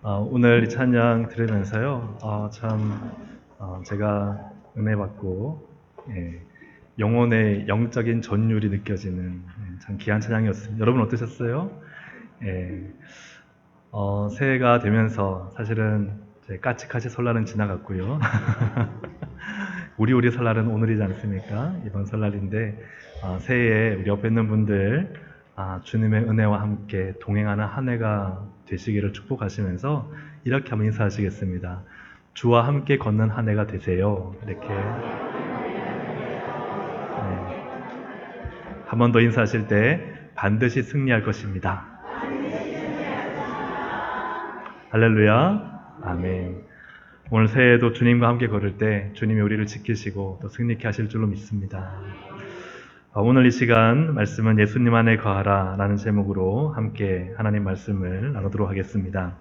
오늘 이 찬양 들으면서요, 제가 은혜 받고, 예, 영혼의 영적인 전율이 느껴지는 참 귀한 찬양이었습니다. 여러분 어떠셨어요? 예, 새해가 되면서 사실은 이제 까치까치 설날은 지나갔고요. 우리 설날은 오늘이지 않습니까? 이번 설날인데, 새해에 우리 옆에 있는 분들, 주님의 은혜와 함께 동행하는 한 해가 되시기를 축복하시면서 이렇게 한번 인사하시겠습니다. 주와 함께 걷는 한 해가 되세요. 이렇게 한 번 더 인사하실 때 반드시 승리할 것입니다. 할렐루야. 아멘. 오늘 새해에도 주님과 함께 걸을 때 주님이 우리를 지키시고 또 승리케 하실 줄로 믿습니다. 오늘 이 시간 말씀은 예수님 안에 거하라 라는 제목으로 함께 하나님 말씀을 나누도록 하겠습니다.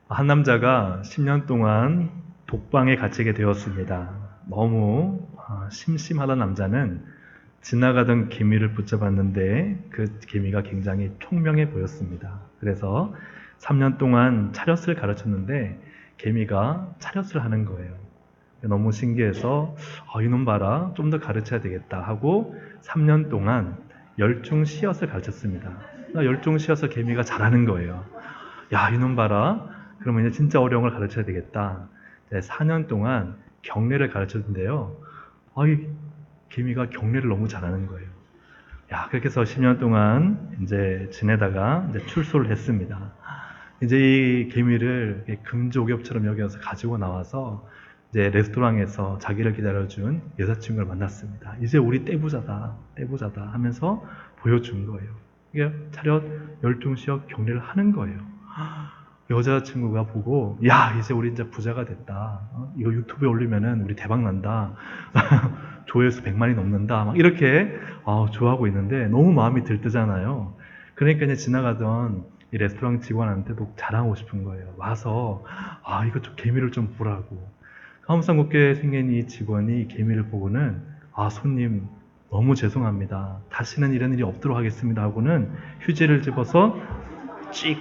한 남자가 10년 동안 독방에 갇히게 되었습니다. 너무 심심하던 남자는 지나가던 개미를 붙잡았는데 그 개미가 굉장히 총명해 보였습니다. 그래서 3년 동안 차렷을 가르쳤는데 개미가 차렷을 하는 거예요. 너무 신기해서 이놈 봐라, 좀 더 가르쳐야 되겠다 하고 3년 동안 열중시엇을 가르쳤습니다. 열중시엇을 개미가 잘하는 거예요. 야, 이놈 봐라, 그러면 이제 진짜 어려운 걸 가르쳐야 되겠다. 4년 동안 경례를 가르쳤는데요. 이 개미가 경례를 너무 잘하는 거예요. 야, 그렇게 해서 10년 동안 이제 지내다가 이제 출소를 했습니다. 이제 이 개미를 금조옥엽처럼 여겨서 가지고 나와서 이제 레스토랑에서 자기를 기다려준 여자친구를 만났습니다. 이제 우리 떼부자다 하면서 보여준 거예요. 이게 차렷 열중시역 경례를 하는 거예요. 여자친구가 보고, 야, 이제 우리 이제 부자가 됐다. 이거 유튜브에 올리면은 우리 대박 난다. 조회수 100만이 넘는다. 막 이렇게 좋아하고 있는데 너무 마음이 들뜨잖아요. 그러니까 이제 지나가던 이 레스토랑 직원한테도 자랑하고 싶은 거예요. 와서 이거 좀 개미를 좀 보라고. 화엄상국교에 생긴 이 직원이 개미를 보고는 손님 너무 죄송합니다. 다시는 이런 일이 없도록 하겠습니다 하고는 휴지를 집어서 찍.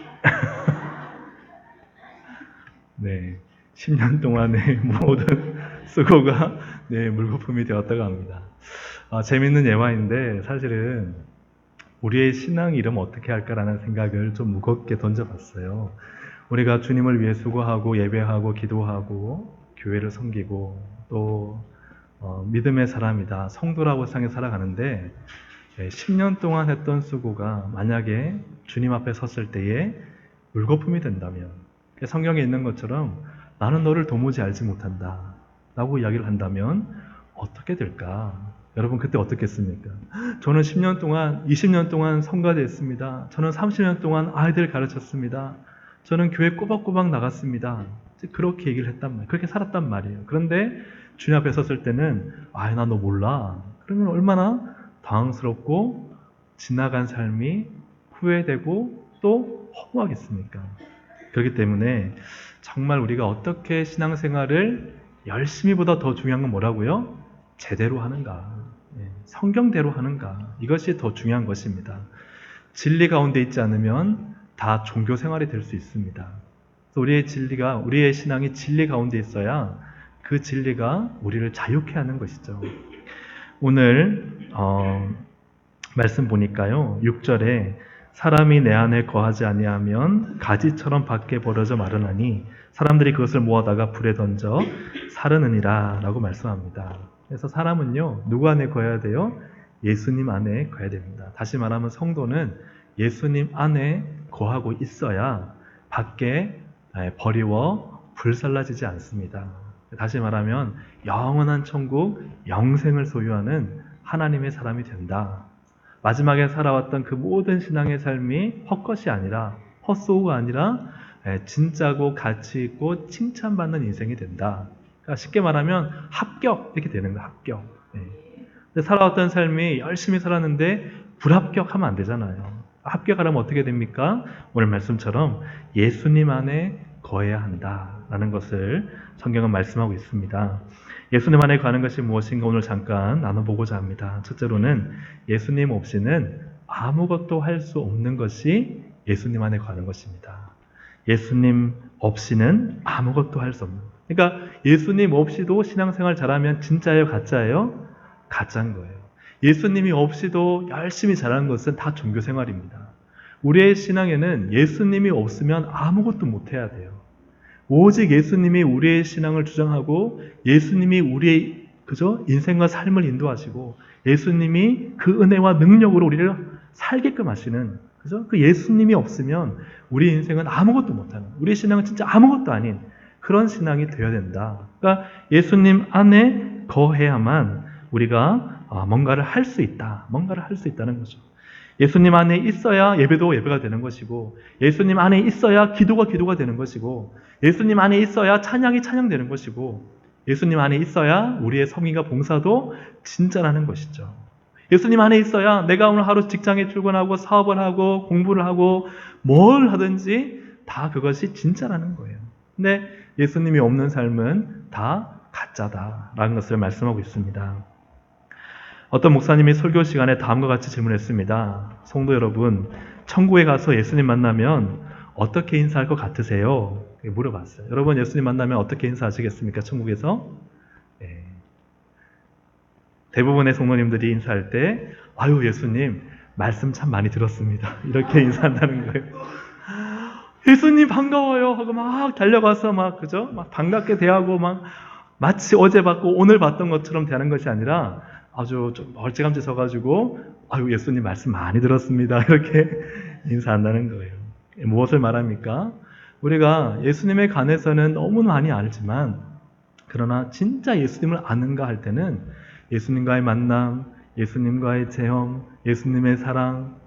네, 10년 동안의 모든 수고가 물거품이 되었다고 합니다. 재밌는 예화인데 사실은 우리의 신앙 이름 어떻게 할까라는 생각을 좀 무겁게 던져봤어요. 우리가 주님을 위해 수고하고 예배하고 기도하고 교회를 섬기고 또 믿음의 사람이다, 성도라고 세상에 살아가는데 10년 동안 했던 수고가 만약에 주님 앞에 섰을 때에 물거품이 된다면, 성경에 있는 것처럼 나는 너를 도무지 알지 못한다 라고 이야기를 한다면 어떻게 될까? 여러분 그때 어떻겠습니까? 저는 10년 동안, 20년 동안 성가대했습니다. 저는 30년 동안 아이들 가르쳤습니다. 저는 교회 꼬박꼬박 나갔습니다. 그렇게 얘기를 했단 말이에요. 그렇게 살았단 말이에요. 그런데 주님 앞에 섰을 때는 나 너 몰라. 그러면 얼마나 당황스럽고 지나간 삶이 후회되고 또 허무하겠습니까? 그렇기 때문에 정말 우리가 어떻게 신앙생활을 열심히보다 더 중요한 건 뭐라고요? 제대로 하는가, 성경대로 하는가, 이것이 더 중요한 것입니다. 진리 가운데 있지 않으면 다 종교생활이 될 수 있습니다. 우리의 신앙이 진리 가운데 있어야 그 진리가 우리를 자유케 하는 것이죠. 오늘 말씀 보니까요, 6절에 사람이 내 안에 거하지 아니하면 가지처럼 밖에 버려져 마르나니 사람들이 그것을 모아다가 불에 던져 사르느니라 라고 말씀합니다. 그래서 사람은요, 누구 안에 거해야 돼요? 예수님 안에 거해야 됩니다. 다시 말하면 성도는 예수님 안에 거하고 있어야 밖에 버리워 불살라지지 않습니다. 다시 말하면 영원한 천국, 영생을 소유하는 하나님의 사람이 된다. 마지막에 살아왔던 그 모든 신앙의 삶이 헛것이 아니라, 헛소우가 아니라 진짜고 가치 있고 칭찬받는 인생이 된다. 그러니까 쉽게 말하면 합격, 이렇게 되는 거야. 합격. 근데 살아왔던 삶이 열심히 살았는데 불합격하면 안 되잖아요. 합격하려면 어떻게 됩니까? 오늘 말씀처럼 예수님 안에 거해야 한다라는 것을 성경은 말씀하고 있습니다. 예수님 안에 거하는 것이 무엇인가 오늘 잠깐 나눠보고자 합니다. 첫째로는 예수님 없이는 아무것도 할 수 없는 것이 예수님 안에 거하는 것입니다. 예수님 없이는 아무것도 할 수 없는 거예요. 그러니까 예수님 없이도 신앙생활 잘하면 진짜예요, 가짜예요? 가짜인 거예요. 예수님이 없이도 열심히 잘하는 것은 다 종교생활입니다. 우리의 신앙에는 예수님이 없으면 아무것도 못해야 돼요. 오직 예수님이 우리의 신앙을 주장하고 예수님이 우리의 인생과 삶을 인도하시고 예수님이 그 은혜와 능력으로 우리를 살게끔 하시는 그 예수님이 없으면 우리 인생은 아무것도 못하는, 우리 신앙은 진짜 아무것도 아닌 그런 신앙이 되어야 된다. 그러니까 예수님 안에 거해야만 우리가 뭔가를 할 수 있다. 뭔가를 할 수 있다는 거죠. 예수님 안에 있어야 예배도 예배가 되는 것이고, 예수님 안에 있어야 기도가 기도가 되는 것이고, 예수님 안에 있어야 찬양이 찬양되는 것이고, 예수님 안에 있어야 우리의 성의가 봉사도 진짜라는 것이죠. 예수님 안에 있어야 내가 오늘 하루 직장에 출근하고 사업을 하고 공부를 하고 뭘 하든지 다 그것이 진짜라는 거예요. 근데 예수님이 없는 삶은 다 가짜다라는 것을 말씀하고 있습니다. 어떤 목사님이 설교 시간에 다음과 같이 질문했습니다. 성도 여러분, 천국에 가서 예수님 만나면 어떻게 인사할 것 같으세요? 물어봤어요. 여러분, 예수님 만나면 어떻게 인사하시겠습니까? 천국에서? 네. 대부분의 성도님들이 인사할 때 아유 예수님 말씀 참 많이 들었습니다. 이렇게 인사한다는 거예요. 예수님 반가워요 하고 막 달려가서 막 반갑게 대하고 막 마치 어제 봤고 오늘 봤던 것처럼 대하는 것이 아니라 아주 좀 멀찌감치 서가지고 아유 예수님 말씀 많이 들었습니다. 이렇게 인사한다는 거예요. 무엇을 말합니까? 우리가 예수님에 관해서는 너무 많이 알지만 그러나 진짜 예수님을 아는가 할 때는 예수님과의 만남, 예수님과의 체험, 예수님의 사랑,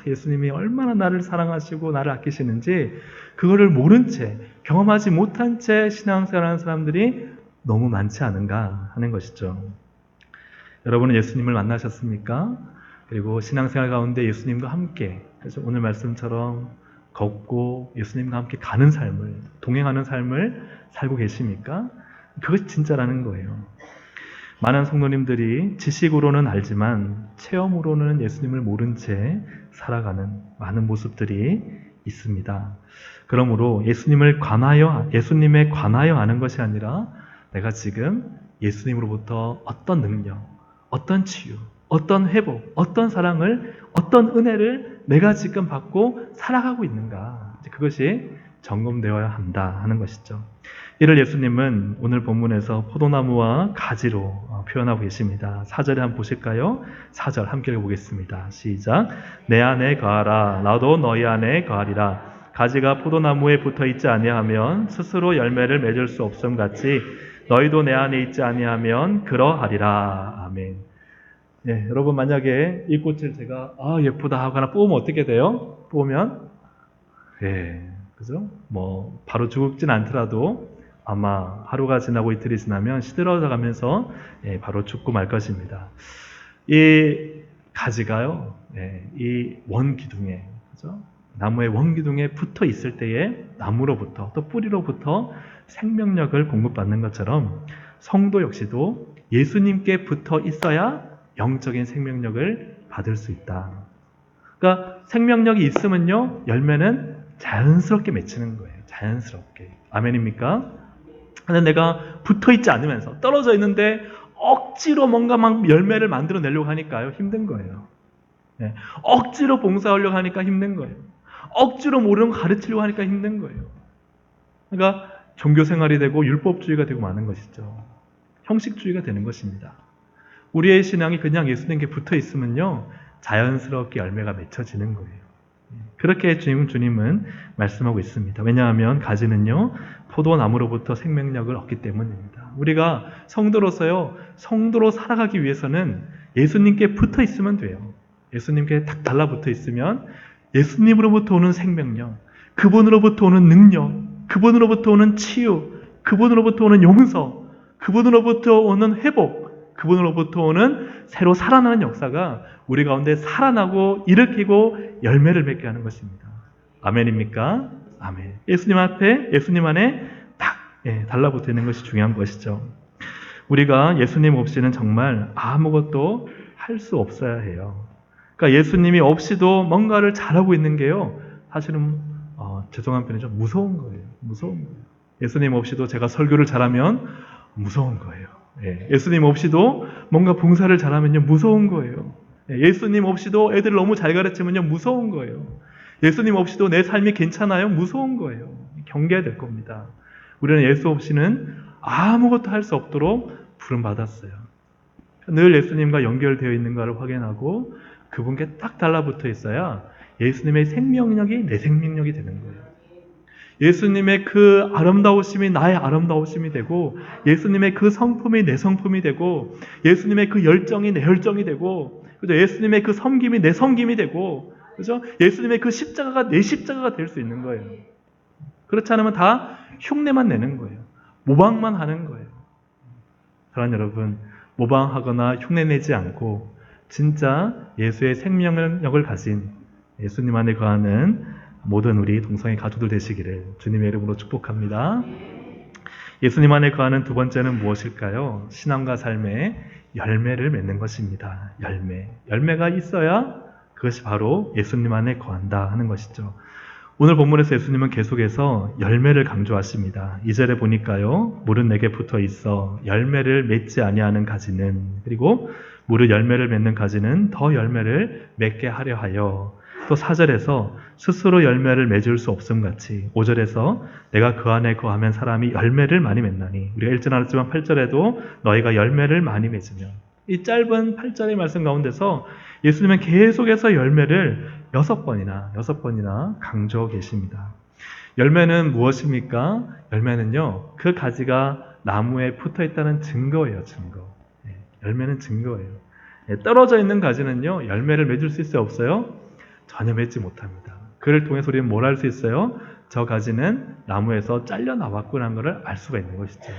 예수님이 얼마나 나를 사랑하시고 나를 아끼시는지 그거를 모른 채, 경험하지 못한 채 신앙생활하는 사람들이 너무 많지 않은가 하는 것이죠. 여러분은 예수님을 만나셨습니까? 그리고 신앙생활 가운데 예수님과 함께, 그래서 오늘 말씀처럼 걷고 예수님과 함께 가는 삶을, 동행하는 삶을 살고 계십니까? 그것이 진짜라는 거예요. 많은 성도님들이 지식으로는 알지만 체험으로는 예수님을 모른 채 살아가는 많은 모습들이 있습니다. 그러므로 예수님에 관하여 아는 것이 아니라 내가 지금 예수님으로부터 어떤 능력, 어떤 치유, 어떤 회복, 어떤 사랑을, 어떤 은혜를 내가 지금 받고 살아가고 있는가. 그것이 점검되어야 한다 하는 것이죠. 이를 예수님은 오늘 본문에서 포도나무와 가지로 표현하고 계십니다. 4절에 한번 보실까요? 4절 함께 읽어보겠습니다. 시작. 내 안에 거하라. 나도 너희 안에 거하리라. 가지가 포도나무에 붙어 있지 아니하면 스스로 열매를 맺을 수 없음 같이 너희도 내 안에 있지 아니하면 그러하리라. 아멘. 예, 여러분 만약에 이 꽃을 제가 예쁘다 하고 하나 뽑으면 어떻게 돼요? 뽑으면 바로 죽진 않더라도 아마 하루가 지나고 이틀이 지나면 시들어져 가면서 바로 죽고 말 것입니다. 이 가지가요, 이 원기둥에, 나무의 원기둥에 붙어 있을 때에 나무로부터 또 뿌리로부터 생명력을 공급받는 것처럼 성도 역시도 예수님께 붙어 있어야 영적인 생명력을 받을 수 있다. 그러니까 생명력이 있으면요, 열매는 자연스럽게 맺히는 거예요. 자연스럽게. 아멘입니까? 근데 내가 붙어 있지 않으면서 떨어져 있는데 억지로 뭔가 막 열매를 만들어내려고 하니까요, 힘든 거예요. 억지로 봉사하려고 하니까 힘든 거예요. 억지로 모르는 거 가르치려고 하니까 힘든 거예요. 그러니까 종교생활이 되고 율법주의가 되고 마는 것이죠. 형식주의가 되는 것입니다. 우리의 신앙이 그냥 예수님께 붙어 있으면요, 자연스럽게 열매가 맺혀지는 거예요. 그렇게 주님은 말씀하고 있습니다. 왜냐하면 가지는요, 포도나무로부터 생명력을 얻기 때문입니다. 우리가 성도로서요, 성도로 살아가기 위해서는 예수님께 붙어 있으면 돼요. 예수님께 딱 달라붙어 있으면 예수님으로부터 오는 생명력, 그분으로부터 오는 능력, 그분으로부터 오는 치유, 그분으로부터 오는 용서, 그분으로부터 오는 회복, 그분으로부터 오는 새로 살아나는 역사가 우리 가운데 살아나고 일으키고 열매를 맺게 하는 것입니다. 아멘입니까? 아멘. 예수님 앞에, 예수님 안에 딱 달라붙어 있는 것이 중요한 것이죠. 우리가 예수님 없이는 정말 아무것도 할 수 없어야 해요. 그러니까 예수님이 없이도 뭔가를 잘하고 있는 게요, 사실은 죄송한 편이죠. 무서운 거예요. 무서운 거예요. 예수님 없이도 제가 설교를 잘하면 무서운 거예요. 예수님 없이도 뭔가 봉사를 잘하면요 무서운 거예요. 예수님 없이도 애들 너무 잘 가르치면요 무서운 거예요. 예수님 없이도 내 삶이 괜찮아요? 무서운 거예요. 경계해야 될 겁니다. 우리는 예수 없이는 아무것도 할 수 없도록 부름받았어요. 늘 예수님과 연결되어 있는가를 확인하고 그분께 딱 달라붙어 있어야 예수님의 생명력이 내 생명력이 되는 거예요. 예수님의 그 아름다우심이 나의 아름다우심이 되고, 예수님의 그 성품이 내 성품이 되고, 예수님의 그 열정이 내 열정이 되고, 그죠? 예수님의 그 섬김이 내 섬김이 되고, 그죠? 예수님의 그 십자가가 내 십자가가 될 수 있는 거예요. 그렇지 않으면 다 흉내만 내는 거예요. 모방만 하는 거예요. 사랑하는 여러분, 모방하거나 흉내내지 않고 진짜 예수의 생명력을 가진 예수님 안에 거하는 모든 우리 동성애 가족들 되시기를 주님의 이름으로 축복합니다. 예수님 안에 거하는 두 번째는 무엇일까요? 신앙과 삶의 열매를 맺는 것입니다. 열매가 있어야 그것이 바로 예수님 안에 거한다 하는 것이죠. 오늘 본문에서 예수님은 계속해서 열매를 강조하십니다. 2절에 보니까요. 물은 내게 붙어 있어 열매를 맺지 아니하는 가지는, 그리고 무릇 열매를 맺는 가지는 더 열매를 맺게 하려 하여, 또 4절에서 스스로 열매를 맺을 수 없음같이 5절에서 내가 그 안에 거하면 사람이 열매를 많이 맺나니, 우리가 읽지 않았지만 8절에도 너희가 열매를 많이 맺으면, 이 짧은 8절의 말씀 가운데서 예수님은 계속해서 열매를 6번이나 강조하고 계십니다. 열매는 무엇입니까? 열매는요, 그 가지가 나무에 붙어 있다는 증거예요, 증거. 열매는 증거예요. 떨어져 있는 가지는요, 열매를 맺을 수 있어요, 없어요? 전혀 맺지 못합니다. 그를 통해서 우리는 뭘 알 수 있어요? 저 가지는 나무에서 잘려 나왔구나 하는 것을 알 수가 있는 것이죠.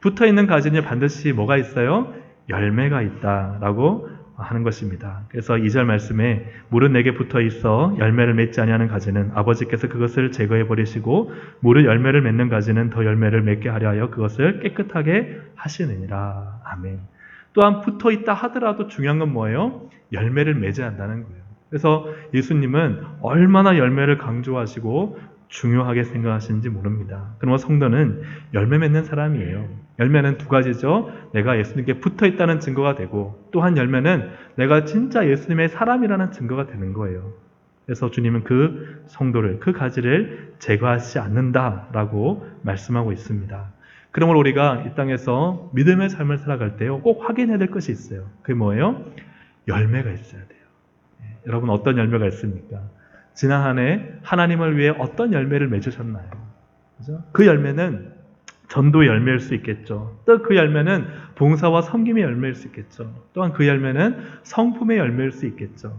붙어 있는 가지는 반드시 뭐가 있어요? 열매가 있다라고 하는 것입니다. 그래서 2절 말씀에 물은 내게 붙어 있어 열매를 맺지 아니하는 가지는 아버지께서 그것을 제거해 버리시고 무릇 열매를 맺는 가지는 더 열매를 맺게 하려 하여 그것을 깨끗하게 하시느니라. 아멘. 또한 붙어 있다 하더라도 중요한 건 뭐예요? 열매를 맺어야 한다는 거예요. 그래서 예수님은 얼마나 열매를 강조하시고 중요하게 생각하시는지 모릅니다. 그러나 성도는 열매 맺는 사람이에요. 열매는 두 가지죠. 내가 예수님께 붙어 있다는 증거가 되고, 또한 열매는 내가 진짜 예수님의 사람이라는 증거가 되는 거예요. 그래서 주님은 그 성도를, 그 가지를 제거하지 않는다라고 말씀하고 있습니다. 그러므로 우리가 이 땅에서 믿음의 삶을 살아갈 때요, 꼭 확인해야 될 것이 있어요. 그게 뭐예요? 열매가 있어야 돼요. 여러분, 어떤 열매가 있습니까? 지난 한 해 하나님을 위해 어떤 열매를 맺으셨나요? 그죠? 그 열매는 전도의 열매일 수 있겠죠. 또 그 열매는 봉사와 섬김의 열매일 수 있겠죠. 또한 그 열매는 성품의 열매일 수 있겠죠.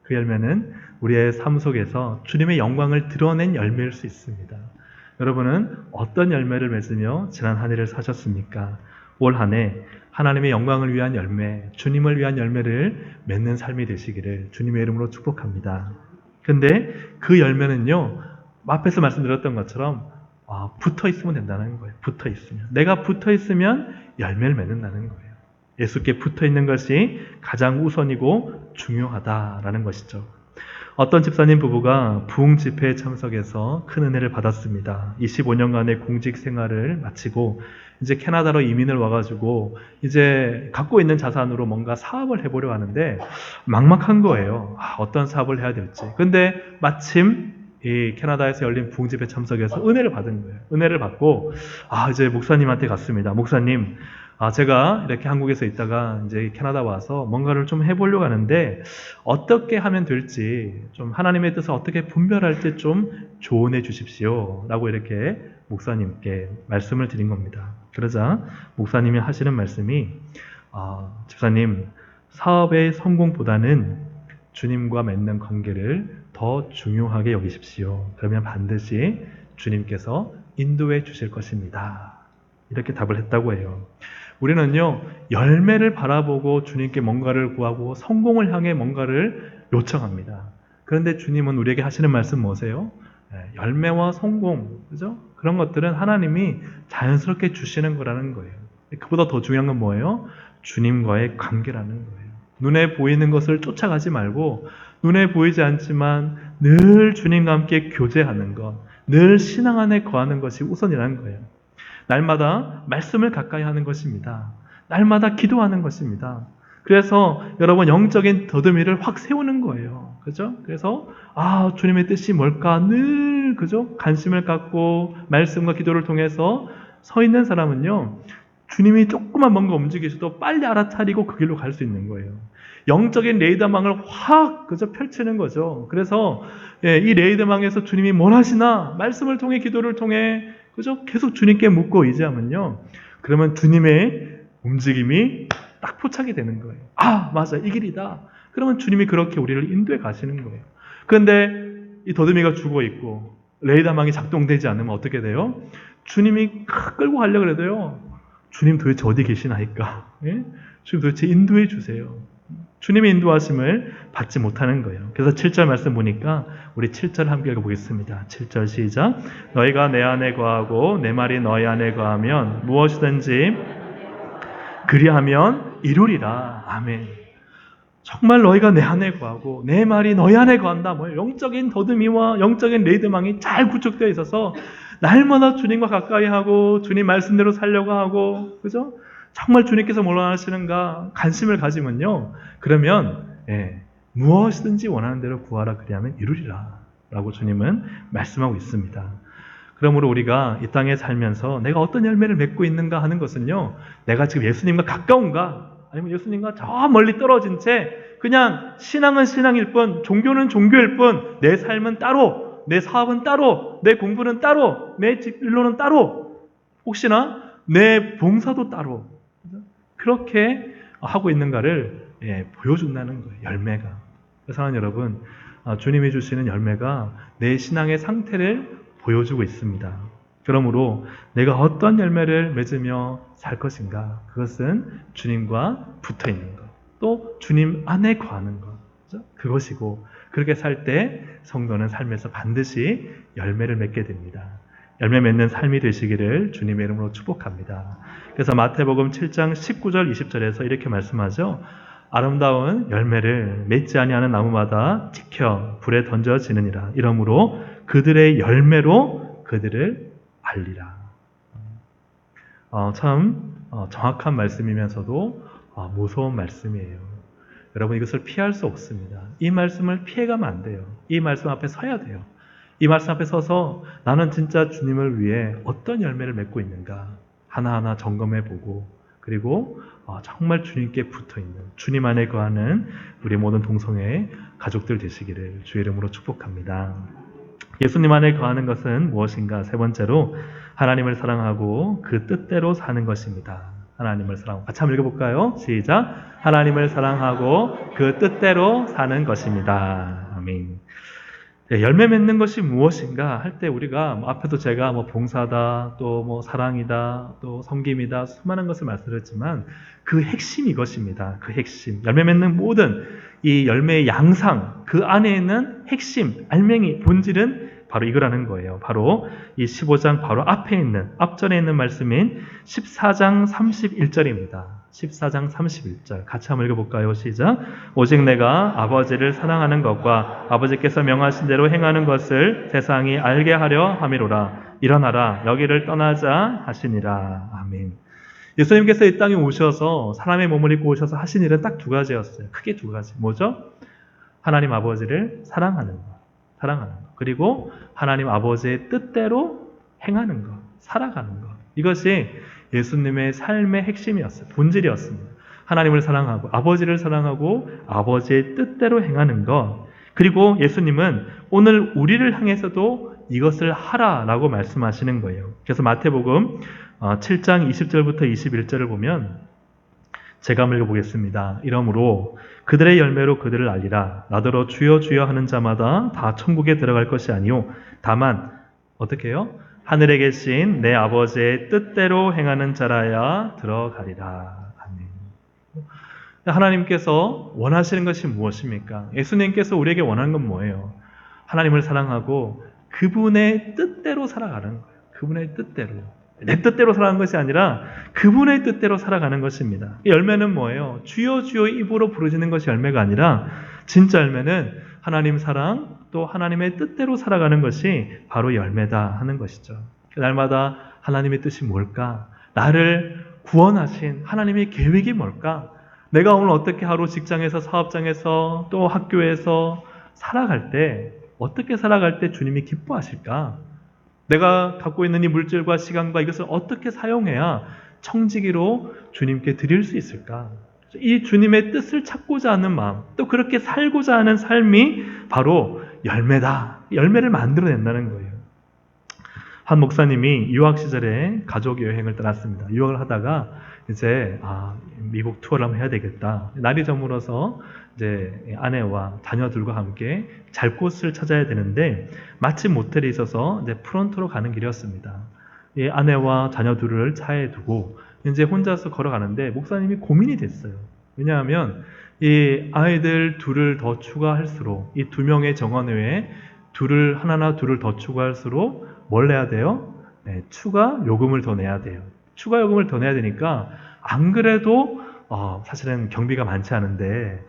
그 열매는 우리의 삶 속에서 주님의 영광을 드러낸 열매일 수 있습니다. 여러분은 어떤 열매를 맺으며 지난 한 해를 사셨습니까? 올 한 해 하나님의 영광을 위한 열매, 주님을 위한 열매를 맺는 삶이 되시기를 주님의 이름으로 축복합니다. 근데 그 열매는요, 앞에서 말씀드렸던 것처럼 붙어 있으면 된다는 거예요. 붙어 있으면. 내가 붙어 있으면 열매를 맺는다는 거예요. 예수께 붙어 있는 것이 가장 우선이고 중요하다라는 것이죠. 어떤 집사님 부부가 부흥 집회에 참석해서 큰 은혜를 받았습니다. 25년간의 공직 생활을 마치고 이제 캐나다로 이민을 와가지고 이제 갖고 있는 자산으로 뭔가 사업을 해보려 하는데 막막한 거예요. 어떤 사업을 해야 될지. 근데 마침 이 캐나다에서 열린 부흥 집회에 참석해서 은혜를 받은 거예요. 은혜를 받고 이제 목사님한테 갔습니다. 목사님, 제가 이렇게 한국에서 있다가 이제 캐나다 와서 뭔가를 좀 해보려고 하는데 어떻게 하면 될지, 좀 하나님의 뜻을 어떻게 분별할지 좀 조언해 주십시오 라고 이렇게 목사님께 말씀을 드린 겁니다. 그러자 목사님이 하시는 말씀이 집사님, 사업의 성공보다는 주님과 맺는 관계를 더 중요하게 여기십시오. 그러면 반드시 주님께서 인도해 주실 것입니다. 이렇게 답을 했다고 해요. 우리는요, 열매를 바라보고 주님께 뭔가를 구하고 성공을 향해 뭔가를 요청합니다. 그런데 주님은 우리에게 하시는 말씀 뭐세요? 열매와 성공, 그죠? 그런 것들은 하나님이 자연스럽게 주시는 거라는 거예요. 그보다 더 중요한 건 뭐예요? 주님과의 관계라는 거예요. 눈에 보이는 것을 쫓아가지 말고 눈에 보이지 않지만 늘 주님과 함께 교제하는 것, 늘 신앙 안에 거하는 것이 우선이라는 거예요. 날마다 말씀을 가까이 하는 것입니다. 날마다 기도하는 것입니다. 그래서 여러분 영적인 더듬이를 확 세우는 거예요. 그죠? 그래서 주님의 뜻이 뭘까 늘 그죠? 관심을 갖고 말씀과 기도를 통해서 서 있는 사람은요. 주님이 조금만 뭔가 움직이셔도 빨리 알아차리고 그 길로 갈 수 있는 거예요. 영적인 레이더망을 확 그저 펼치는 거죠. 그래서 이 레이더망에서 주님이 뭘 하시나 말씀을 통해 기도를 통해 그죠? 계속 주님께 묻고 의지하면요. 그러면 주님의 움직임이 딱 포착이 되는 거예요. 맞아, 이 길이다. 그러면 주님이 그렇게 우리를 인도해 가시는 거예요. 그런데 이 더듬이가 죽어 있고 레이더망이 작동되지 않으면 어떻게 돼요? 주님이 끌고 가려고 해도요. 주님 도대체 어디 계시나이까? 예? 주님 도대체 인도해 주세요. 주님의 인도하심을 받지 못하는 거예요. 그래서 7절 말씀 보니까 우리 7절 함께 읽어보겠습니다. 7절 시작. 너희가 내 안에 거하고 내 말이 너희 안에 거하면 무엇이든지 그리하면 이루리라. 아멘. 정말 너희가 내 안에 거하고 내 말이 너희 안에 거한다. 영적인 더듬이와 영적인 레이더망이 잘 구축되어 있어서 날마다 주님과 가까이 하고 주님 말씀대로 살려고 하고 그죠? 정말 주님께서 뭘 원하시는가 관심을 가지면요. 그러면 무엇이든지 원하는 대로 구하라 그리하면 이루리라 라고 주님은 말씀하고 있습니다. 그러므로 우리가 이 땅에 살면서 내가 어떤 열매를 맺고 있는가 하는 것은요. 내가 지금 예수님과 가까운가 아니면 예수님과 저 멀리 떨어진 채 그냥 신앙은 신앙일 뿐 종교는 종교일 뿐 내 삶은 따로 내 사업은 따로 내 공부는 따로 내 진로는 따로 혹시나 내 봉사도 따로 그렇게 하고 있는가를 보여준다는 거예요. 열매가. 사랑하는 여러분, 주님이 주시는 열매가 내 신앙의 상태를 보여주고 있습니다. 그러므로 내가 어떤 열매를 맺으며 살 것인가? 그것은 주님과 붙어 있는 것, 또 주님 안에 거하는 것, 그것이고 그렇게 살 때 성도는 삶에서 반드시 열매를 맺게 됩니다. 열매 맺는 삶이 되시기를 주님의 이름으로 축복합니다. 그래서 마태복음 7장 19절 20절에서 이렇게 말씀하죠. 아름다운 열매를 맺지 아니하는 나무마다 찍혀 불에 던져지느니라. 이러므로 그들의 열매로 그들을 알리라. 참 정확한 말씀이면서도 무서운 말씀이에요. 여러분 이것을 피할 수 없습니다. 이 말씀을 피해가면 안 돼요. 이 말씀 앞에 서야 돼요. 이 말씀 앞에 서서 나는 진짜 주님을 위해 어떤 열매를 맺고 있는가 하나하나 점검해 보고 그리고 정말 주님께 붙어있는 주님 안에 거하는 우리 모든 동성애 가족들 되시기를 주의 이름으로 축복합니다. 예수님 안에 거하는 것은 무엇인가? 세 번째로 하나님을 사랑하고 그 뜻대로 사는 것입니다. 하나님을 사랑하고 같이 한번 읽어볼까요? 시작. 하나님을 사랑하고 그 뜻대로 사는 것입니다. 아멘. 열매 맺는 것이 무엇인가 할 때 우리가 앞에도 제가 봉사다 또 사랑이다 또 섬김이다 수많은 것을 말씀드렸지만 그 핵심이 이것입니다. 그 핵심 열매 맺는 모든 이 열매의 양상 그 안에 있는 핵심 알맹이 본질은 바로 이거라는 거예요. 바로 이 15장 바로 앞에 있는 앞전에 있는 말씀인 14장 31절입니다. 14장 31절 같이 한번 읽어볼까요? 시작. 오직 내가 아버지를 사랑하는 것과 아버지께서 명하신 대로 행하는 것을 세상이 알게 하려 함이로라. 일어나라 여기를 떠나자 하시니라. 아멘. 예수님께서 이 땅에 오셔서 사람의 몸을 입고 오셔서 하신 일은 딱 두 가지였어요. 크게 두 가지. 뭐죠? 하나님 아버지를 사랑하는 것. 사랑하는 것. 그리고 하나님 아버지의 뜻대로 행하는 것. 살아가는 것. 이것이 예수님의 삶의 핵심이었어요. 본질이었습니다. 하나님을 사랑하고 아버지를 사랑하고 아버지의 뜻대로 행하는 것. 그리고 예수님은 오늘 우리를 향해서도 이것을 하라라고 말씀하시는 거예요. 그래서 마태복음 7장 20절부터 21절을 보면 제가 한번 읽어보겠습니다. 이러므로 그들의 열매로 그들을 알리라. 나더러 주여 주여 하는 자마다 다 천국에 들어갈 것이 아니요 다만 어떻게 해요? 하늘에 계신 내 아버지의 뜻대로 행하는 자라야 들어가리라. 아멘. 하나님께서 원하시는 것이 무엇입니까? 예수님께서 우리에게 원하는 건 뭐예요? 하나님을 사랑하고 그분의 뜻대로 살아가는 거예요. 그분의 뜻대로. 내 뜻대로 살아가는 것이 아니라 그분의 뜻대로 살아가는 것입니다. 이 열매는 뭐예요? 주여 주여 입으로 부르짖는 것이 열매가 아니라 진짜 열매는 하나님 사랑, 또 하나님의 뜻대로 살아가는 것이 바로 열매다 하는 것이죠. 날마다 하나님의 뜻이 뭘까? 나를 구원하신 하나님의 계획이 뭘까? 내가 오늘 어떻게 하루 직장에서 사업장에서 또 학교에서 살아갈 때 어떻게 살아갈 때 주님이 기뻐하실까? 내가 갖고 있는 이 물질과 시간과 이것을 어떻게 사용해야 청지기로 주님께 드릴 수 있을까? 이 주님의 뜻을 찾고자 하는 마음, 또 그렇게 살고자 하는 삶이 바로 열매다. 열매를 만들어낸다는 거예요. 한 목사님이 유학 시절에 가족 여행을 떠났습니다. 유학을 하다가 이제 미국 투어를 한번 해야 되겠다. 날이 저물어서 이제 아내와 자녀들과 함께 잘 곳을 찾아야 되는데 마침 모텔이 있어서 이제 프론토로 가는 길이었습니다. 이 아내와 자녀들을 차에 두고 이제 혼자서 걸어가는데 목사님이 고민이 됐어요. 왜냐하면 이 아이들 둘을 더 추가할수록 이 두 명의 정원 외에 하나나 둘을 더 추가할수록 뭘 내야 돼요? 네, 추가 요금을 더 내야 돼요. 추가 요금을 더 내야 되니까 안 그래도 사실은 경비가 많지 않은데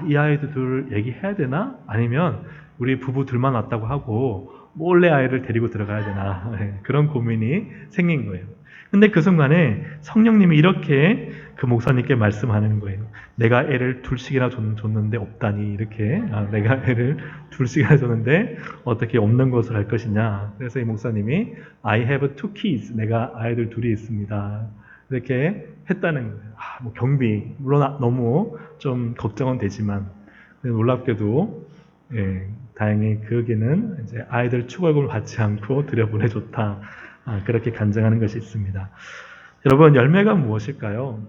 이 아이들 둘 얘기해야 되나? 아니면 우리 부부 둘만 왔다고 하고 몰래 아이를 데리고 들어가야 되나? 네, 그런 고민이 생긴 거예요. 근데 그 순간에 성령님이 이렇게 그 목사님께 말씀하는 거예요. 내가 애를 둘씩이나 줬는데 없다니 이렇게 내가 애를 둘씩이나 줬는데 어떻게 없는 것을 할 것이냐. 그래서 이 목사님이 I have two kids. 내가 아이들 둘이 있습니다. 이렇게 했다는 거예요. 뭐 경비 물론 너무 좀 걱정은 되지만 놀랍게도 다행히 거기는 이제 아이들 추가금을 받지 않고 들여보내줬다. 그렇게 간증하는 것이 있습니다. 여러분, 열매가 무엇일까요?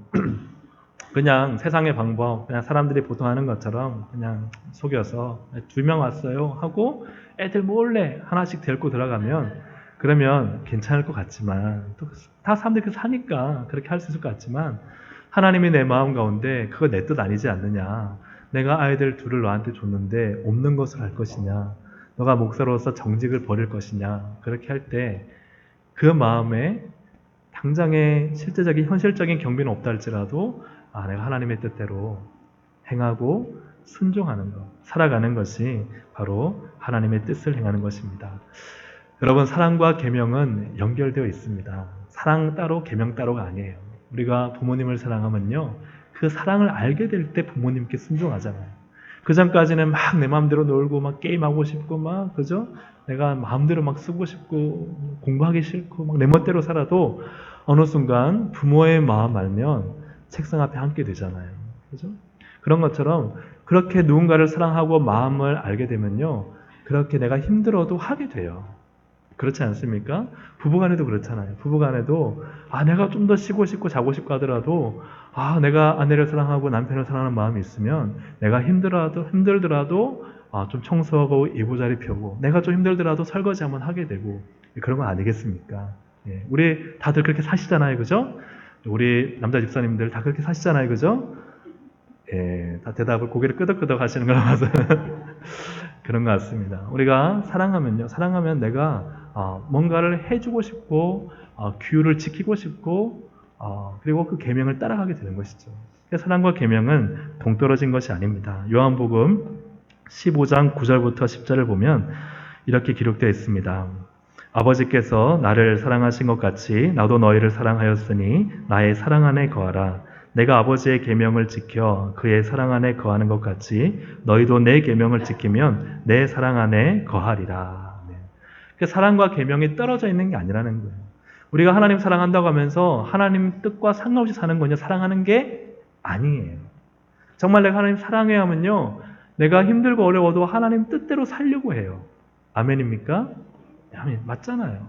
그냥 세상의 방법, 그냥 사람들이 보통 하는 것처럼 그냥 속여서 2명 왔어요 하고 애들 몰래 하나씩 데리고 들어가면 그러면 괜찮을 것 같지만 또 다 사람들이 사니까 그렇게 할 수 있을 것 같지만 하나님이 내 마음 가운데 그거 내 뜻 아니지 않느냐. 내가 아이들 둘을 너한테 줬는데 없는 것을 할 것이냐. 너가 목사로서 정직을 버릴 것이냐. 그렇게 할 때 그 마음에 당장의 실제적인 현실적인 경비는 없다 할지라도 내가 하나님의 뜻대로 행하고 순종하는 것, 살아가는 것이 바로 하나님의 뜻을 행하는 것입니다. 여러분, 사랑과 계명은 연결되어 있습니다. 사랑 따로 계명 따로가 아니에요. 우리가 부모님을 사랑하면요, 그 사랑을 알게 될 때 부모님께 순종하잖아요. 그 전까지는 막 내 마음대로 놀고 막 게임하고 싶고 막 그죠? 내가 마음대로 막 쓰고 싶고 공부하기 싫고 막 내 멋대로 살아도 어느 순간 부모의 마음 알면 책상 앞에 함께 되잖아요. 그죠? 그런 것처럼 그렇게 누군가를 사랑하고 마음을 알게 되면요, 그렇게 내가 힘들어도 하게 돼요. 그렇지 않습니까? 부부간에도 그렇잖아요. 부부간에도 내가 좀 더 쉬고 싶고 자고 싶고 하더라도 내가 아내를 사랑하고 남편을 사랑하는 마음이 있으면 내가 힘들더라도 좀 청소하고 이부자리 펴고 내가 좀 힘들더라도 설거지 한번 하게 되고 그런 거 아니겠습니까? 예, 우리 다들 그렇게 사시잖아요. 그죠? 우리 남자 집사님들 다 그렇게 사시잖아요. 그죠? 예, 다 대답을 고개를 끄덕끄덕 하시는 걸 봐서 그런 것 같습니다. 우리가 사랑하면 내가 뭔가를 해주고 싶고 규율을 지키고 싶고 그리고 그 계명을 따라가게 되는 것이죠. 사랑과 계명은 동떨어진 것이 아닙니다. 요한복음 15장 9절부터 10절을 보면 이렇게 기록되어 있습니다. 아버지께서 나를 사랑하신 것 같이 나도 너희를 사랑하였으니 나의 사랑 안에 거하라. 내가 아버지의 계명을 지켜 그의 사랑 안에 거하는 것 같이 너희도 내 계명을 지키면 내 사랑 안에 거하리라. 그 사랑과 계명이 떨어져 있는 게 아니라는 거예요. 우리가 하나님 사랑한다고 하면서 하나님 뜻과 상관없이 사는 거냐 사랑하는 게 아니에요. 정말 내가 하나님 사랑해야 하면요, 내가 힘들고 어려워도 하나님 뜻대로 살려고 해요. 아멘입니까? 아멘, 맞잖아요.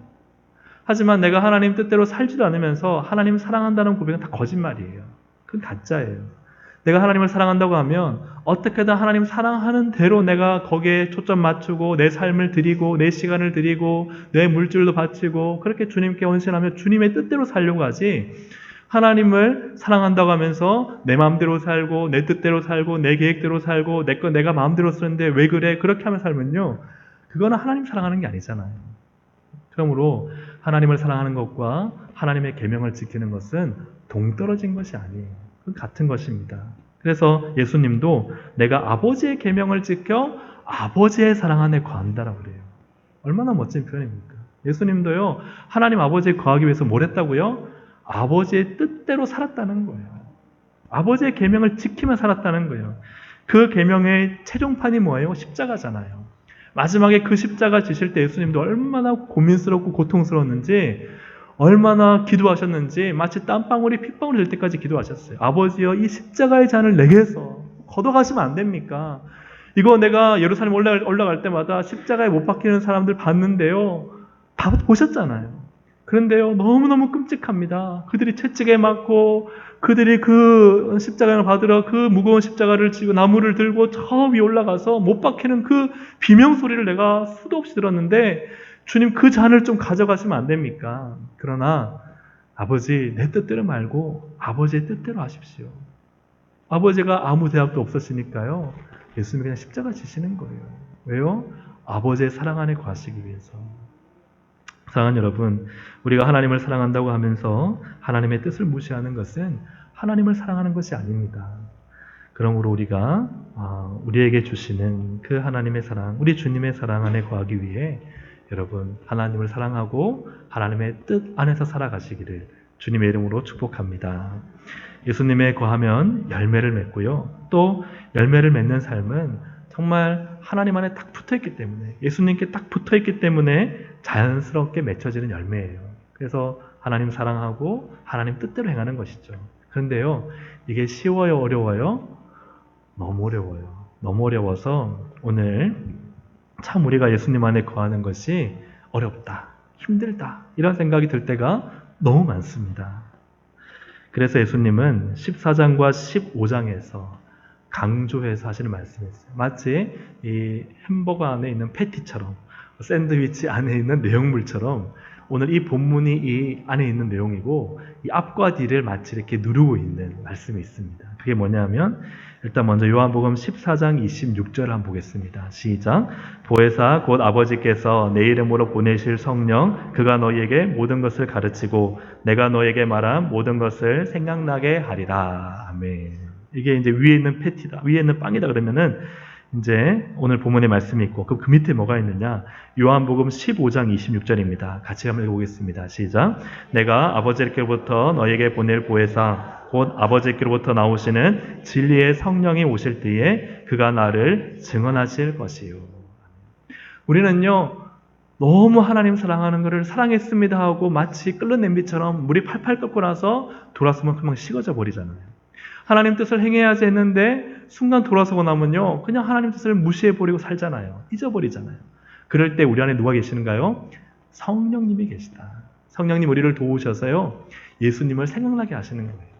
하지만 내가 하나님 뜻대로 살지도 않으면서 하나님 사랑한다는 고백은 다 거짓말이에요. 그건 가짜예요. 내가 하나님을 사랑한다고 하면 어떻게든 하나님 사랑하는 대로 내가 거기에 초점 맞추고 내 삶을 드리고 내 시간을 드리고 내 물질도 바치고 그렇게 주님께 헌신하며 주님의 뜻대로 살려고 하지, 하나님을 사랑한다고 하면서 내 마음대로 살고 내 뜻대로 살고 내 계획대로 살고 내 거 내가 마음대로 쓰는데 왜 그래? 그렇게 하며 살면요, 그거는 하나님 사랑하는 게 아니잖아요. 그러므로 하나님을 사랑하는 것과 하나님의 계명을 지키는 것은 동떨어진 것이 아니에요. 그건 같은 것입니다. 그래서 예수님도 내가 아버지의 계명을 지켜 아버지의 사랑 안에 거한다라고 그래요. 얼마나 멋진 표현입니까? 예수님도요, 하나님 아버지에 거하기 위해서 뭘 했다고요? 아버지의 뜻대로 살았다는 거예요. 아버지의 계명을 지키며 살았다는 거예요. 그 계명의 최종판이 뭐예요? 십자가잖아요. 마지막에 그 십자가 지실 때 예수님도 얼마나 고민스럽고 고통스러웠는지, 얼마나 기도하셨는지, 마치 땀방울이 핏방울이 될 때까지 기도하셨어요. 아버지여, 이 십자가의 잔을 내게서 걷어가시면 안 됩니까? 이거 내가 예루살렘 올라갈 때마다 십자가에 못 박히는 사람들 봤는데요. 다 보셨잖아요. 그런데요, 너무너무 끔찍합니다. 그들이 채찍에 맞고, 그들이 그 십자가를 받으러 그 무거운 십자가를 지고 나무를 들고 저 위에 올라가서 못 박히는 그 비명 소리를 내가 수도 없이 들었는데, 주님 그 잔을 좀 가져가시면 안 됩니까? 그러나 아버지, 내 뜻대로 말고 아버지의 뜻대로 하십시오. 아버지가 아무 대학도 없었으니까요, 예수님이 그냥 십자가 지시는 거예요. 왜요? 아버지의 사랑 안에 거하시기 위해서. 사랑하는 여러분, 우리가 하나님을 사랑한다고 하면서 하나님의 뜻을 무시하는 것은 하나님을 사랑하는 것이 아닙니다. 그러므로 우리가 우리에게 주시는 그 하나님의 사랑, 우리 주님의 사랑 안에 거하기 위해 여러분, 하나님을 사랑하고 하나님의 뜻 안에서 살아가시기를 주님의 이름으로 축복합니다. 예수님에 거하면 열매를 맺고요. 또 열매를 맺는 삶은 정말 하나님 안에 딱 붙어있기 때문에, 예수님께 딱 붙어있기 때문에 자연스럽게 맺혀지는 열매예요. 그래서 하나님 사랑하고 하나님 뜻대로 행하는 것이죠. 그런데요, 이게 쉬워요, 어려워요? 너무 어려워요. 너무 어려워서 오늘 참 우리가 예수님 안에 거하는 것이 어렵다, 힘들다, 이런 생각이 들 때가 너무 많습니다. 그래서 예수님은 14장과 15장에서 강조해서 하시는 말씀이었어요. 마치 이 햄버거 안에 있는 패티처럼, 샌드위치 안에 있는 내용물처럼 오늘 이 본문이 이 안에 있는 내용이고, 이 앞과 뒤를 마치 이렇게 누르고 있는 말씀이 있습니다. 그게 뭐냐면, 일단 먼저 요한복음 14장 26절을 한번 보겠습니다. 시작. 보혜사 곧 아버지께서 내 이름으로 보내실 성령, 그가 너희에게 모든 것을 가르치고 내가 너희에게 말한 모든 것을 생각나게 하리라. 아멘. 이게 이제 위에 있는 패티다, 위에 있는 빵이다 그러면은 이제 오늘 본문의 말씀이 있고, 그 밑에 뭐가 있느냐? 요한복음 15장 26절입니다. 같이 한번 읽어보겠습니다. 시작. 내가 아버지께로부터 너희에게 보낼 보혜사 곧 아버지께로부터 나오시는 진리의 성령이 오실 때에 그가 나를 증언하실 것이요. 우리는요, 너무 하나님 사랑하는 것을 사랑했습니다 하고 마치 끓는 냄비처럼 물이 팔팔 끓고 나서 돌아서면 금방 식어져 버리잖아요. 하나님 뜻을 행해야지 했는데 순간 돌아서고 나면요, 그냥 하나님 뜻을 무시해버리고 살잖아요. 잊어버리잖아요. 그럴 때 우리 안에 누가 계시는가요? 성령님이 계시다. 성령님 우리를 도우셔서요, 예수님을 생각나게 하시는 거예요.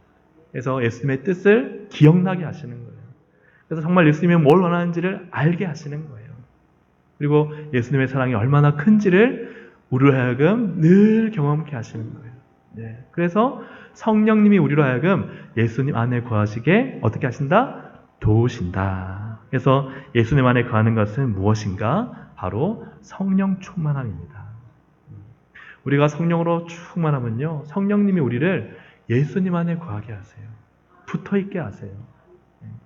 그래서 예수님의 뜻을 기억나게 하시는 거예요. 그래서 정말 예수님이 뭘 원하는지를 알게 하시는 거예요. 그리고 예수님의 사랑이 얼마나 큰지를 우리로 하여금 늘 경험케 하시는 거예요. 네. 그래서 성령님이 우리로 하여금 예수님 안에 거하시게 어떻게 하신다? 도우신다. 그래서 예수님 안에 거하는 것은 무엇인가? 바로 성령 충만함입니다. 우리가 성령으로 충만하면요, 성령님이 우리를 예수님 안에 거하게 하세요. 붙어있게 하세요.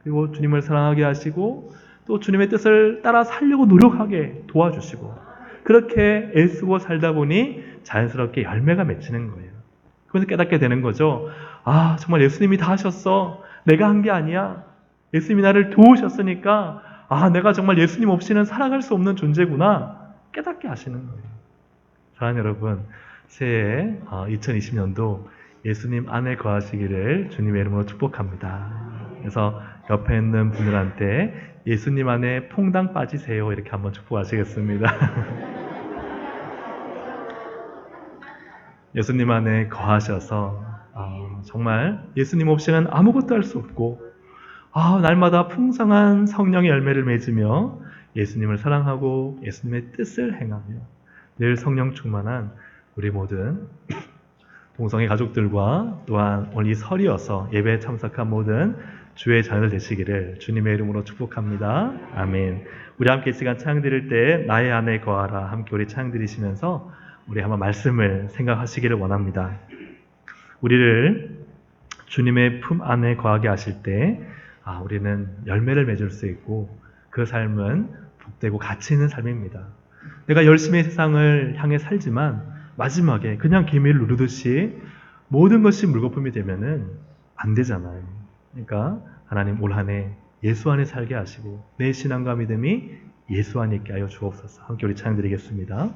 그리고 주님을 사랑하게 하시고 또 주님의 뜻을 따라 살려고 노력하게 도와주시고, 그렇게 애쓰고 살다 보니 자연스럽게 열매가 맺히는 거예요. 그래서 깨닫게 되는 거죠. 아, 정말 예수님이 다 하셨어. 내가 한 게 아니야. 예수님이 나를 도우셨으니까, 아, 내가 정말 예수님 없이는 살아갈 수 없는 존재구나 깨닫게 하시는 거예요. 사랑하는 여러분, 새해 2020년도 예수님 안에 거하시기를 주님의 이름으로 축복합니다. 그래서 옆에 있는 분들한테 예수님 안에 퐁당 빠지세요 이렇게 한번 축복하시겠습니다. 예수님 안에 거하셔서 정말 예수님 없이는 아무것도 할 수 없고, 날마다 풍성한 성령의 열매를 맺으며 예수님을 사랑하고 예수님의 뜻을 행하며 늘 성령 충만한 우리 모든 동성애 가족들과 또한 오늘 이 설이어서 예배에 참석한 모든 주의 자녀들 되시기를 주님의 이름으로 축복합니다. 아멘. 우리 함께 이 시간 찬양 드릴 때 나의 안에 거하라 함께 우리 찬양 드리시면서 우리 한번 말씀을 생각하시기를 원합니다. 우리를 주님의 품 안에 거하게 하실 때 우리는 열매를 맺을 수 있고, 그 삶은 복되고 가치 있는 삶입니다. 내가 열심히 세상을 향해 살지만 마지막에 그냥 개미를 누르듯이 모든 것이 물거품이 되면은 안 되잖아요. 그러니까 하나님 올 한 해 예수 안에 살게 하시고 내 신앙과 믿음이 예수 안에 있게 하여 주옵소서. 함께 우리 찬양드리겠습니다.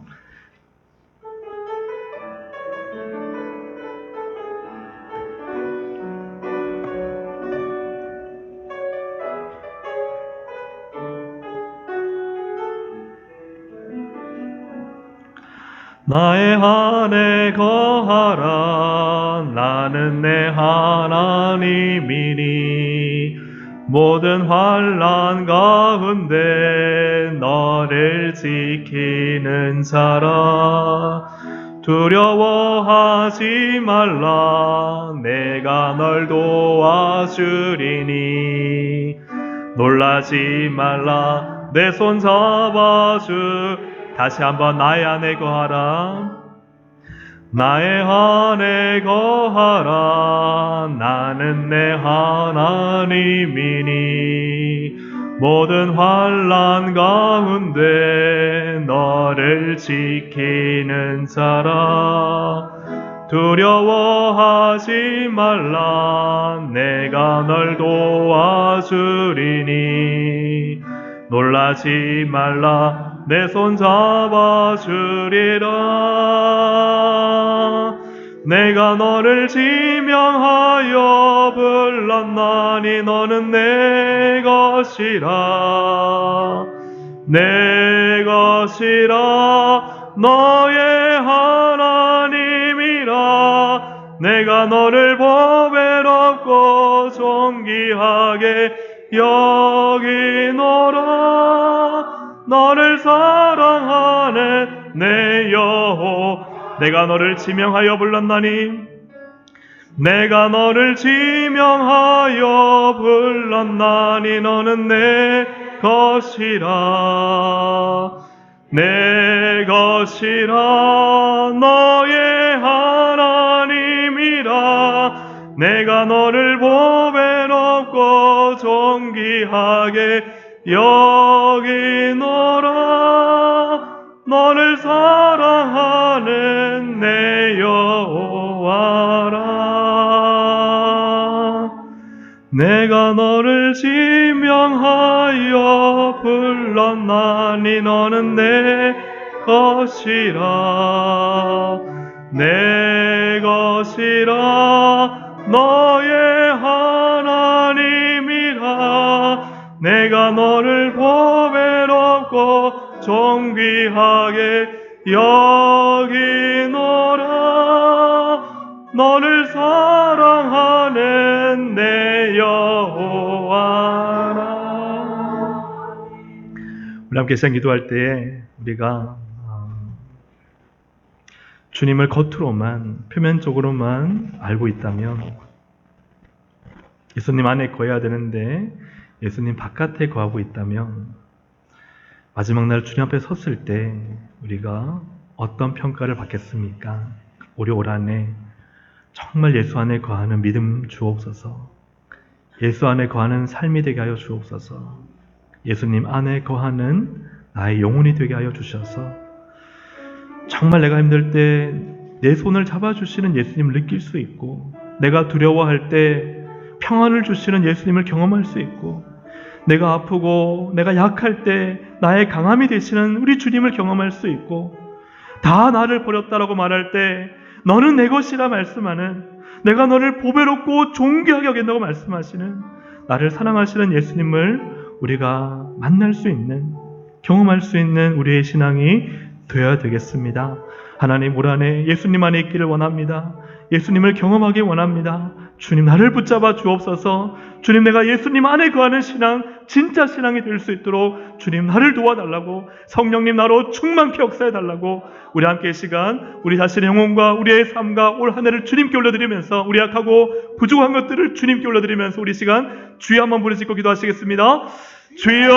나의 안에 거하라. 나는 내 하나님이니 모든 환난 가운데 너를 지키는 자라. 두려워하지 말라. 내가 널 도와주리니 놀라지 말라. 내 손 잡아주. 다시 한번 나의 안에 거하라. 나의 안에 거하라. 나는 내 하나님이니 모든 환난 가운데 너를 지키는 자라. 두려워하지 말라. 내가 널 도와주리니 놀라지 말라. 내 손 잡아주리라. 내가 너를 지명하여 불렀나니 너는 내 것이라. 내 것이라. 너의 하나님이라. 내가 너를 보배롭고 존귀하게 여기노라. 너를 사랑하는 내 여호. 내가 너를 지명하여 불렀나니 내가 너를 지명하여 불렀나니 너는 내 것이라. 내 것이라. 너의 하나님이라. 내가 너를 보배롭고 존귀하게 여기노라. 너를 사랑하는 내 여호와라. 내가 너를 지명하여 불렀나니 너는 내 것이라. 내 것이라. 너의 하나님이라. 내가 너를 보배롭고 존귀하게 여기노라. 너를 사랑하는 내 여호와라. 우리 함께 시간 기도할 때에 우리가 주님을 겉으로만 표면적으로만 알고 있다면 예수님 안에 거해야 되는데 예수님 바깥에 거하고 있다면 마지막 날 주님 앞에 섰을 때 우리가 어떤 평가를 받겠습니까? 우리 올 한 해 정말 예수 안에 거하는 믿음 주옵소서. 예수 안에 거하는 삶이 되게 하여 주옵소서. 예수님 안에 거하는 나의 영혼이 되게 하여 주셔서 정말 내가 힘들 때 내 손을 잡아주시는 예수님을 느낄 수 있고, 내가 두려워할 때 평안을 주시는 예수님을 경험할 수 있고, 내가 아프고 내가 약할 때 나의 강함이 되시는 우리 주님을 경험할 수 있고, 다 나를 버렸다라고 말할 때 너는 내 것이라 말씀하는, 내가 너를 보배롭고 존귀하게 여긴다고 말씀하시는 나를 사랑하시는 예수님을 우리가 만날 수 있는, 경험할 수 있는 우리의 신앙이 되어야 되겠습니다. 하나님 올 한 해 예수님 안에 있기를 원합니다. 예수님을 경험하기 원합니다. 주님 나를 붙잡아 주옵소서. 주님 내가 예수님 안에 거하는 신앙, 진짜 신앙이 될 수 있도록 주님 나를 도와달라고, 성령님 나로 충만케 역사해달라고, 우리 함께 이 시간 우리 자신의 영혼과 우리의 삶과 올 한 해를 주님께 올려드리면서, 우리 약하고 부족한 것들을 주님께 올려드리면서 우리 시간 주여 한번 부르시고 기도하시겠습니다. 주여.